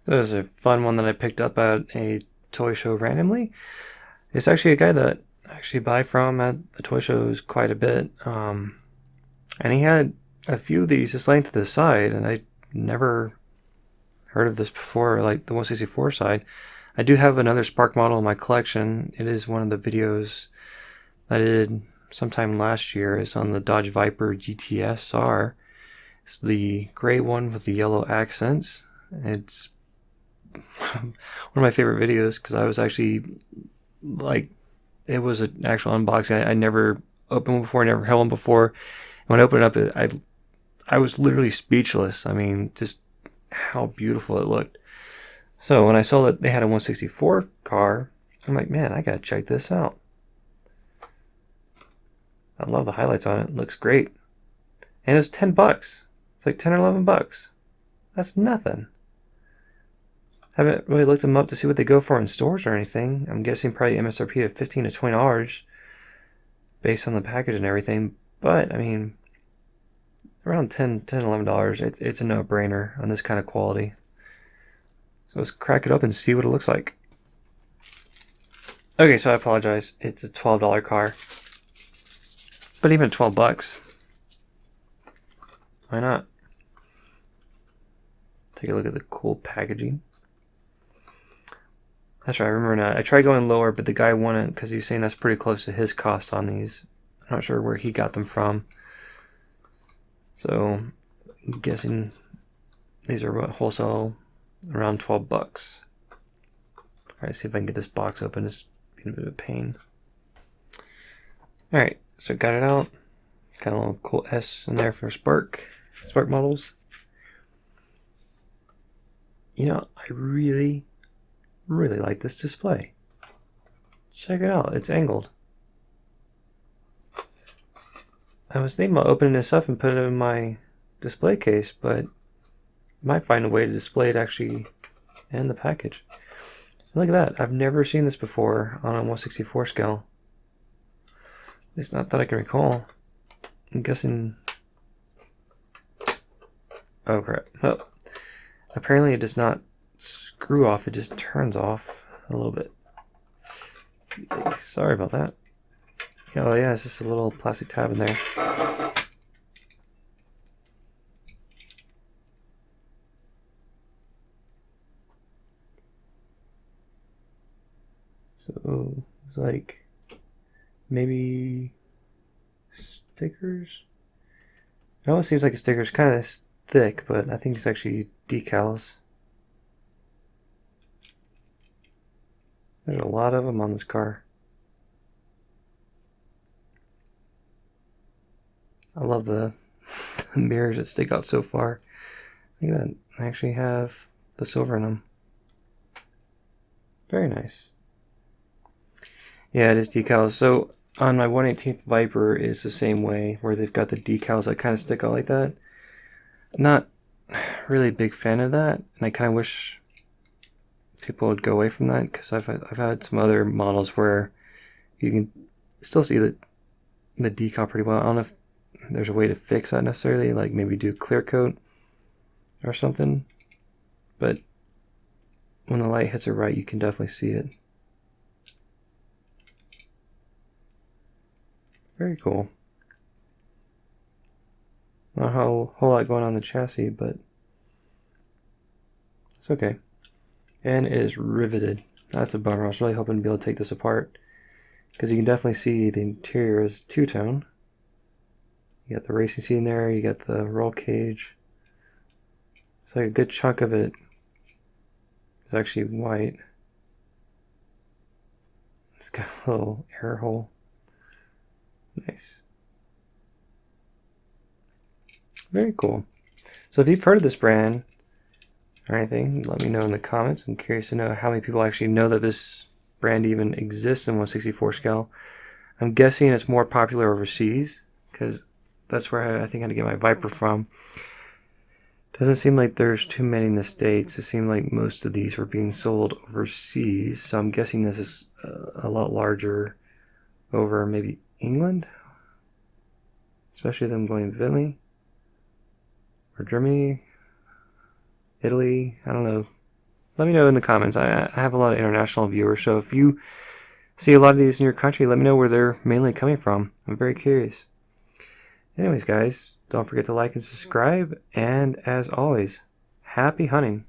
That was a fun one that I picked up at a toy show randomly. It's actually a guy that I actually buy from at the toy shows quite a bit. And he had a few of these just laying to the side, and I never heard of this before, like the 164 side. I do have another Spark model in my collection. It is one of the videos that I did sometime last year. It's on the Dodge Viper GTSR. It's the gray one with the yellow accents. It's one of my favorite videos because I was actually like, it was an actual unboxing. I never opened one before, never held one before. When I opened it up, I was literally speechless. I mean, just how beautiful it looked. So when I saw that they had a 164 car, I'm like, man, I gotta check this out. I love the highlights on it. It looks great. And it was $10. It's like 10 or 11 bucks. That's nothing. Haven't really looked them up to see what they go for in stores or anything. I'm guessing probably MSRP of $15 to $20 based on the package and everything. But I mean, around $10, $11, it's a no-brainer on this kind of quality. So let's crack it up and see what it looks like. Okay, so I apologize. It's a $12 car. But even 12 bucks, why not? Take a look at the cool packaging. That's right, I remember now. I tried going lower, but the guy wouldn't because he was saying that's pretty close to his cost on these. I'm not sure where he got them from. So, I'm guessing these are what, wholesale around 12 bucks. Alright, see if I can get this box open. It's been a bit of a pain. Alright, so got it out. Got a little cool S in there for Spark models. You know, I really like this display. Check it out, it's angled. I was thinking about opening this up and putting it in my display case, but I might find a way to display it actually in the package. Look at that, I've never seen this before on a 164 scale. At least not that I can recall. I'm guessing... Oh crap. Oh. Apparently it does not screw off, it just turns off a little bit. Sorry about that. Oh yeah, it's just a little plastic tab in there. So it's like maybe stickers. It almost seems like a sticker. It's kind of thick, but I think it's actually decals. There's a lot of them on this car. I love the mirrors that stick out so far. Look at that. I actually have the silver in them. Very nice. Yeah, it is decals. So on my 1/18 Viper is the same way, where they've got the decals that kind of stick out like that. Not really a big fan of that, and I kind of wish people would go away from that, because I've had some other models where you can still see the decal pretty well. I don't know if there's a way to fix that necessarily, like maybe do clear coat or something, but when the light hits it right, you can definitely see it. Very cool. Not a whole lot going on in the chassis, but it's okay. And it is riveted. That's a bummer. I was really hoping to be able to take this apart, because you can definitely see the interior is two-tone. You got the racing seat in there, you got the roll cage. It's like a good chunk of it is actually white. It's got a little air hole. Nice. Very cool. So if you've heard of this brand or anything, let me know in the comments. I'm curious to know how many people actually know that this brand even exists in 1/64 scale. I'm guessing it's more popular overseas, because that's where I think I had to get my Viper from. Doesn't seem like there's too many in the States. It seemed like most of these were being sold overseas, so I'm guessing this is a lot larger over maybe England, especially them going to Bentley or Germany, Italy, I don't know. let me know in the comments. I have a lot of international viewers, so if you see a lot of these in your country, let me know where they're mainly coming from. I'm very curious. Anyways, guys, don't forget to like and subscribe, and as always, happy hunting.